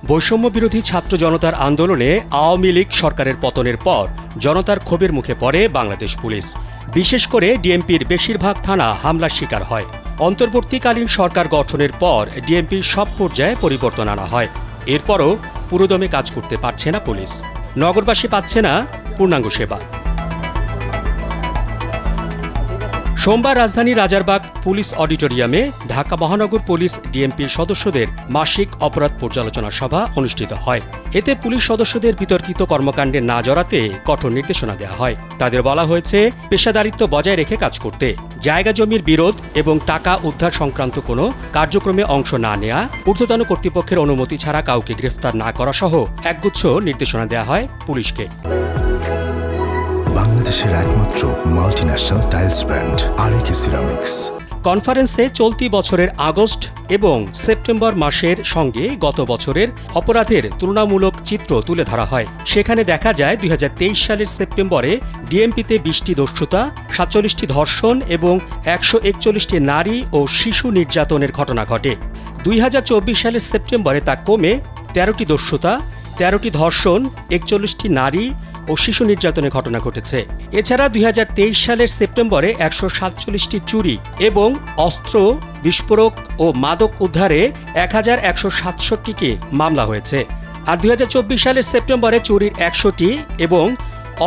বৈষম্য বিরোধী ছাত্র জনতার আন্দোলনে আওয়ামী লীগ সরকারের পতনের পর জনতার ক্ষোভের মুখে পড়ে বাংলাদেশ পুলিশ। বিশেষ করে ডিএমপির বেশিরভাগ থানা হামলার শিকার হয়। অন্তর্বর্তীকালীন সরকার গঠনের পর ডিএমপির সব পর্যায়ে পরিবর্তন আনা হয়। এরপরও পুরোদমে কাজ করতে পারছে না পুলিশ। নগরবাসী পাচ্ছে না পূর্ণাঙ্গ সেবা। সোমবার রাজধানীর রাজারবাগ পুলিশ অডিটোরিয়ামে ঢাকা মহানগর পুলিশ ডিএমপির সদস্যদের মাসিক অপরাধ পর্যালোচনা সভা অনুষ্ঠিত হয়। এতে পুলিশ সদস্যদের বিতর্কিত কর্মকাণ্ডে না জড়াতে কঠোর নির্দেশনা দেওয়া হয়। তাদের বলা হয়েছে পেশাদারিত্ব বজায় রেখে কাজ করতে, জায়গা জমির বিরোধ এবং টাকা উদ্ধার সংক্রান্ত কোনো কার্যক্রমে অংশ না নেওয়া, ঊর্ধ্বতন কর্তৃপক্ষের অনুমতি ছাড়া কাউকে গ্রেফতার না করা সহ একগুচ্ছ নির্দেশনা দেওয়া হয় পুলিশকে। বাংলাদেশের একমাত্র মাল্টিন্যাশনাল টাইলস ব্র্যান্ড আরএকে সিরামিক্স। কনফারেন্সে চলতি বছরের আগস্ট এবং সেপ্টেম্বর মাসের সঙ্গে গত বছরের অপরাধের তুলনামূলক চিত্র তুলে ধরা হয়। সেখানে দেখা যায় 2023 সালের সেপ্টেম্বরে ডিএমপিতে 20টি দস্যুতা, 47টি ধর্ষণ এবং 141টি নারী ও শিশু নির্যাতনের ঘটনা ঘটে। 2024 সালের সেপ্টেম্বরে তা কমে 13টি দস্যুতা, 13টি ধর্ষণ, 41টি নারী ও শিশু নির্যাতনের ঘটনা ঘটেছে। এছাড়া 2023 সালের সেপ্টেম্বরে 147টি চুরি এবং অস্ত্র, বিস্ফোরক ও মাদক উদ্ধারে 1167টি মামলা হয়েছে। আর 2024 সালের সেপ্টেম্বরে চুরির 100টি এবং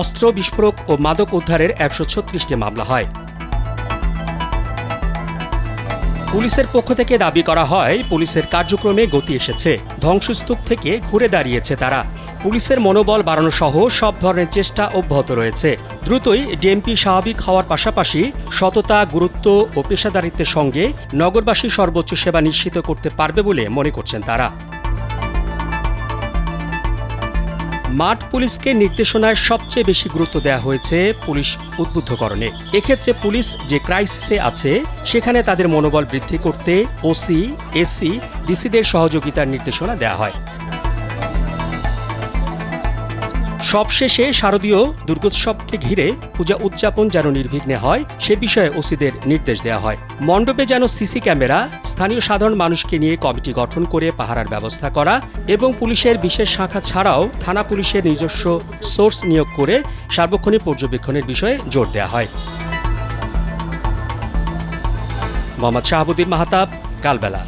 অস্ত্র, বিস্ফোরক ও মাদক উদ্ধারের 136টি মামলা হয়। পুলিশের পক্ষ থেকে দাবি করা হয়, পুলিশের কার্যক্রমে গতি এসেছে, ধ্বংসস্তূপ থেকে ঘুরে দাঁড়িয়েছে তারা। পুলিশের মনোবল বাড়ানো সহ সব ধরনের চেষ্টা অব্যাহত রয়েছে। দ্রুতই ডিএমপি স্বাভাবিক হওয়ার পাশাপাশি সততা, গুরুত্ব ও পেশাদারিত্বের সঙ্গে নগরবাসী সর্বোচ্চ সেবা নিশ্চিত করতে পারবে বলে মনে করছেন তারা। মাঠ পুলিশকে নির্দেশনায় সবচেয়ে বেশি গুরুত্ব দেওয়া হয়েছে পুলিশ উদ্বুদ্ধকরণে। এক্ষেত্রে পুলিশ যে ক্রাইসিসে আছে সেখানে তাদের মনোবল বৃদ্ধি করতে ওসি, এসি, ডিসিদের সহযোগিতার নির্দেশনা দেওয়া হয়। সবশেষে শারদীয় দুর্গোৎসবকে ঘিরে পূজা উদযাপন যেন নির্বিঘ্নে হয় সে বিষয়ে ওসিদের নির্দেশ দেওয়া হয়। মণ্ডপে যেন সিসি ক্যামেরা, স্থানীয় সাধারণ মানুষকে নিয়ে কমিটি গঠন করে পাহারার ব্যবস্থা করা এবং পুলিশের বিশেষ শাখা ছাড়াও থানা পুলিশের নিজস্ব সোর্স নিয়োগ করে সার্বক্ষণিক পর্যবেক্ষণের বিষয়ে জোর দেওয়া হয়। মোহাম্মদ শাহাবুদ্দিন মাহতাব, কালবেলা।